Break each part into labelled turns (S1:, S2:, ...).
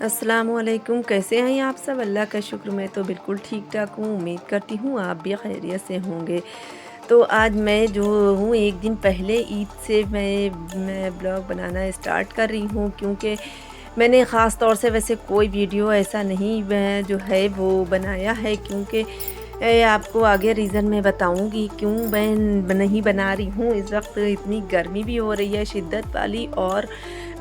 S1: अस्सलामुअलैकुम, कैसे हैं आप सब? अल्लाह का शुक्र, मैं तो बिल्कुल ठीक-ठाक हूँ। उम्मीद करती हूँ आप भी खैरियत से होंगे। तो आज मैं जो हूँ, एक दिन पहले ईद से मैं ब्लॉग बनाना स्टार्ट कर रही हूँ, क्योंकि मैंने ख़ास तौर से वैसे कोई वीडियो ऐसा नहीं जो है वो बनाया है, क्योंकि आपको आगे रीज़न मैं बताऊँगी क्यों मैं नहीं बना रही हूँ। इस वक्त इतनी गर्मी भी हो रही है शिद्दत वाली, और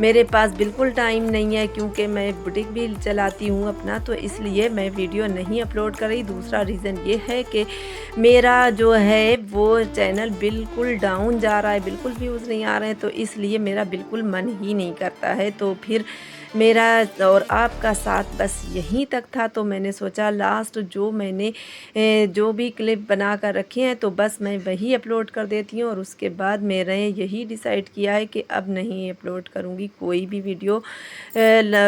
S1: मेरे पास बिल्कुल टाइम नहीं है, क्योंकि मैं बुटीक भी चलाती हूँ अपना, तो इसलिए मैं वीडियो नहीं अपलोड कर रही। दूसरा रीज़न ये है कि मेरा जो है वो चैनल बिल्कुल डाउन जा रहा है, बिल्कुल व्यूज़ नहीं आ रहे हैं, तो इसलिए मेरा बिल्कुल मन ही नहीं करता है। तो फिर मेरा और आपका साथ बस यहीं तक था, तो मैंने सोचा लास्ट जो मैंने जो भी क्लिप बना कर रखे हैं तो बस मैं वही अपलोड कर देती हूँ, और उसके बाद मैंने यही डिसाइड किया है कि अब नहीं अपलोड करूँगी कोई भी वीडियो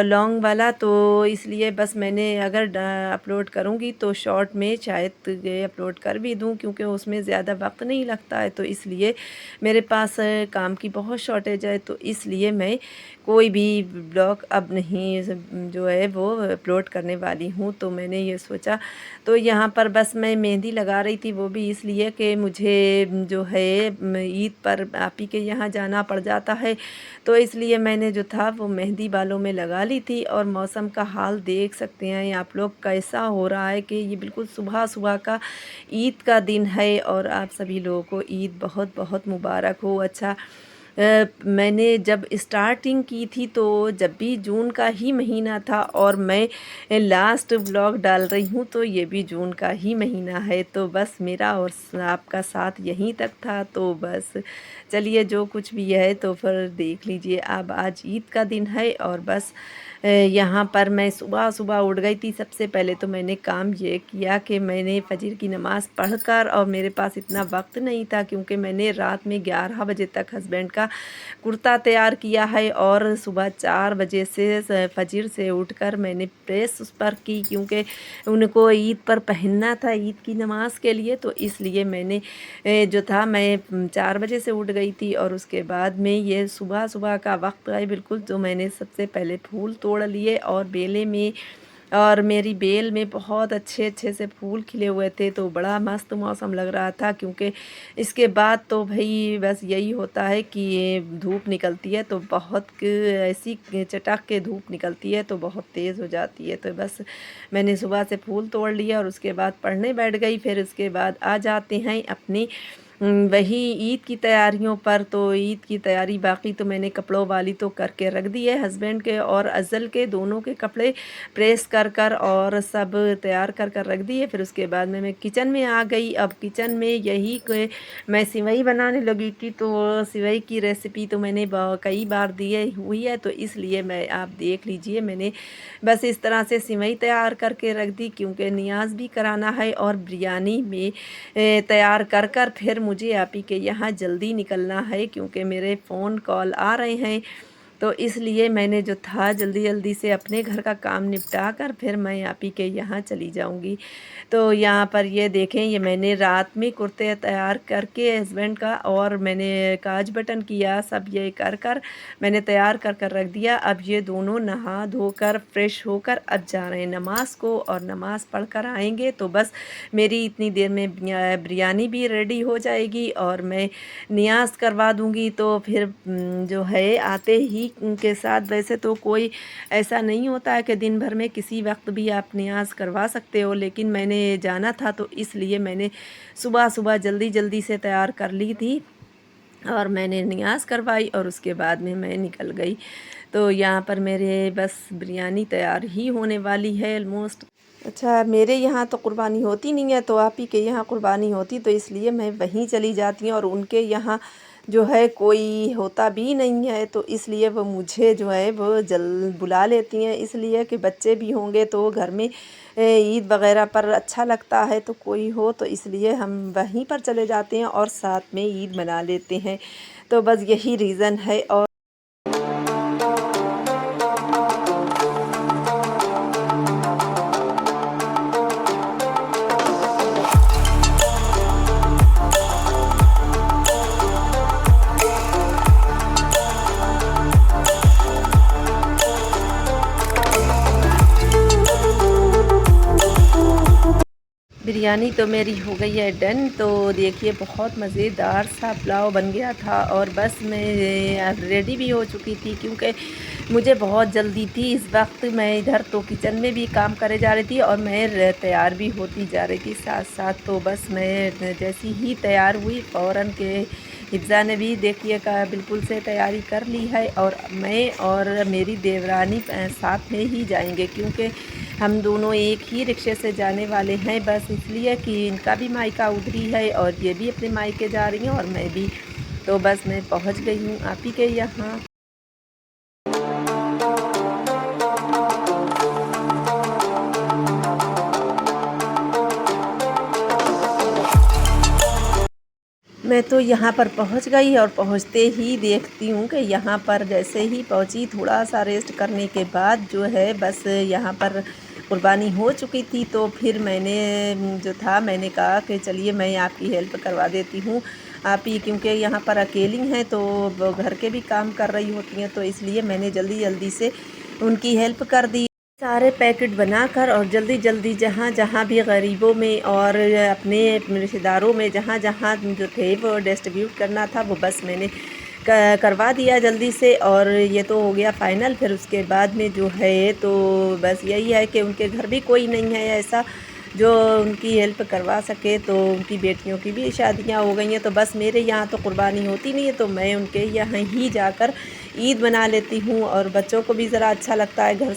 S1: लॉन्ग वाला। तो इसलिए बस मैंने अगर अपलोड करूँगी तो शॉर्ट में शायद अपलोड कर भी दूँ, क्योंकि उसमें ज़्यादा वक्त नहीं लगता है। तो इसलिए मेरे पास काम की बहुत शॉर्टेज है, तो इसलिए मैं कोई भी ब्लॉग अब नहीं जो है वो अपलोड करने वाली हूँ। तो मैंने ये सोचा, तो यहाँ पर बस मैं मेहंदी लगा रही थी, वो भी इसलिए कि मुझे जो है ईद पर आप ही के यहाँ जाना पड़ जाता है, तो इसलिए मैंने जो था वो मेहंदी बालों में लगा ली थी। और मौसम का हाल देख सकते हैं आप लोग कैसा हो रहा है, कि ये बिल्कुल सुबह सुबह का ईद का दिन है, और आप सभी लोगों को ईद बहुत बहुत मुबारक हो। अच्छा, मैंने जब स्टार्टिंग की थी तो जब भी जून का ही महीना था, और मैं लास्ट व्लॉग डाल रही हूँ तो ये भी जून का ही महीना है। तो बस मेरा और आपका साथ यहीं तक था। तो बस चलिए, जो कुछ भी है तो फिर देख लीजिए। अब आज ईद का दिन है, और बस यहाँ पर मैं सुबह सुबह उठ गई थी। सबसे पहले तो मैंने काम ये किया कि मैंने फ़जर की नमाज़ पढ़कर, और मेरे पास इतना वक्त नहीं था, क्योंकि मैंने रात में 11 बजे तक हस्बैंड का कुर्ता तैयार किया है, और सुबह 4 बजे से फ़जर से उठकर मैंने प्रेस उस पर की, क्योंकि उनको ईद पर पहनना था ईद की नमाज़ के लिए। तो इसलिए मैंने जो था मैं 4 बजे से उठ गई थी, और उसके बाद में ये सुबह सुबह का वक्त है बिल्कुल, तो मैंने सबसे पहले फूल तोड़ लिए, और बेले में, और मेरी बेल में बहुत अच्छे अच्छे से फूल खिले हुए थे, तो बड़ा मस्त मौसम लग रहा था। क्योंकि इसके बाद तो भाई बस यही होता है कि ये धूप निकलती है तो बहुत ऐसी चटक के धूप निकलती है, तो बहुत तेज़ हो जाती है। तो बस मैंने सुबह से फूल तोड़ लिया, और उसके बाद पढ़ने बैठ गई। फिर उसके बाद आ जाते हैं अपनी वही ईद की तैयारियों पर। तो ईद की तैयारी बाकी तो मैंने कपड़ों वाली तो करके रख दी है, हस्बैंड के और अज़ल के दोनों के कपड़े प्रेस कर कर और सब तैयार कर कर रख दिए। फिर उसके बाद में मैं किचन में आ गई। अब किचन में यही मैं सिवई बनाने लगी थी, तो सिवई की रेसिपी तो मैंने कई बार दी हुई है, तो इसलिए मैं आप देख लीजिए, मैंने बस इस तरह से सिवई तैयार करके रख दी, क्योंकि नियाज़ भी कराना है, और बिरयानी में तैयार कर कर फिर मुझे आप ही के यहाँ जल्दी निकलना है, क्योंकि मेरे फ़ोन कॉल आ रहे हैं। तो इसलिए मैंने जो था जल्दी जल्दी से अपने घर का काम निपटा कर फिर मैं आप ही के यहाँ चली जाऊँगी। तो यहाँ पर ये देखें, ये मैंने रात में कुर्ते तैयार करके हस्बैंड का, और मैंने काज बटन किया, सब ये कर कर मैंने तैयार कर कर रख दिया। अब ये दोनों नहा धोकर फ्रेश होकर अब जा रहे हैं नमाज़ को, और नमाज़ पढ़ कर आएँगे तो बस मेरी इतनी देर में बिरयानी भी रेडी हो जाएगी, और मैं नियाज़ करवा दूँगी। तो फिर जो है आते ही के साथ, वैसे तो कोई ऐसा नहीं होता है कि दिन भर में किसी वक्त भी आप नियाज़ करवा सकते हो, लेकिन मैंने जाना था तो इसलिए मैंने सुबह सुबह जल्दी जल्दी से तैयार कर ली थी, और मैंने नियाज़ करवाई, और उसके बाद में मैं निकल गई। तो यहाँ पर मेरे बस बिरयानी तैयार ही होने वाली है ऑलमोस्ट। अच्छा, मेरे यहाँ तो कुर्बानी होती नहीं है, तो आप ही के यहाँ कुर्बानी होती, तो इसलिए मैं वहीं चली जाती हूँ, और उनके यहाँ जो है कोई होता भी नहीं है, तो इसलिए वो मुझे जो है वो बुला लेती हैं, इसलिए कि बच्चे भी होंगे तो घर में ईद वगैरह पर अच्छा लगता है, तो कोई हो, तो इसलिए हम वहीं पर चले जाते हैं और साथ में ईद मना लेते हैं। तो बस यही रीज़न है। और बिरयानी तो मेरी हो गई है डन। तो देखिए बहुत मज़ेदार सा पुलाव बन गया था और बस मैं रेडी भी हो चुकी थी, क्योंकि मुझे बहुत जल्दी थी। इस वक्त मैं इधर तो किचन में भी काम करे जा रही थी और मैं तैयार भी होती जा रही थी साथ साथ। तो बस मैं जैसी ही तैयार हुई फ़ौरन के हिफ्ज़ा ने भी देखिए का बिल्कुल से तैयारी कर ली है, और मैं और मेरी देवरानी साथ में ही जाएंगे, क्योंकि हम दोनों एक ही रिक्शे से जाने वाले हैं। बस इसलिए कि इनका भी मायका उधरी है और ये भी अपने मायके जा रही हैं और मैं भी। तो बस मैं पहुंच गई हूँ आप ही के यहाँ। मैं तो यहाँ पर पहुँच गई और पहुँचते ही देखती हूँ कि यहाँ पर जैसे ही पहुँची, थोड़ा-सा रेस्ट करने के बाद जो है बस यहाँ पर कुर्बानी हो चुकी थी। तो फिर मैंने जो था मैंने कहा कि चलिए मैं आपकी हेल्प करवा देती हूँ। आप ही क्योंकि यहाँ पर अकेली हैं तो वो घर के भी काम कर रही होती हैं, तो इसलिए मैंने जल्दी-जल्दी से उनकी हेल्प कर दी। सारे पैकेट बनाकर और जल्दी-जल्दी जहाँ-जहाँ भी गरीबों में और अपने रिश्तेदारों में जहाँ-जहाँ जो थे वो डिस्ट्रीब्यूट करना था, वो बस मैंने करवा दिया जल्दी से। और ये तो हो गया फ़ाइनल। फिर उसके बाद में जो है तो बस यही है कि उनके घर भी कोई नहीं है ऐसा जो उनकी हेल्प करवा सके। तो उनकी बेटियों की भी शादियाँ हो गई हैं, तो बस मेरे यहाँ तो कुर्बानी होती नहीं है, तो मैं उनके यहाँ ही जाकर ईद मना लेती हूँ और बच्चों को भी ज़रा अच्छा लगता है घर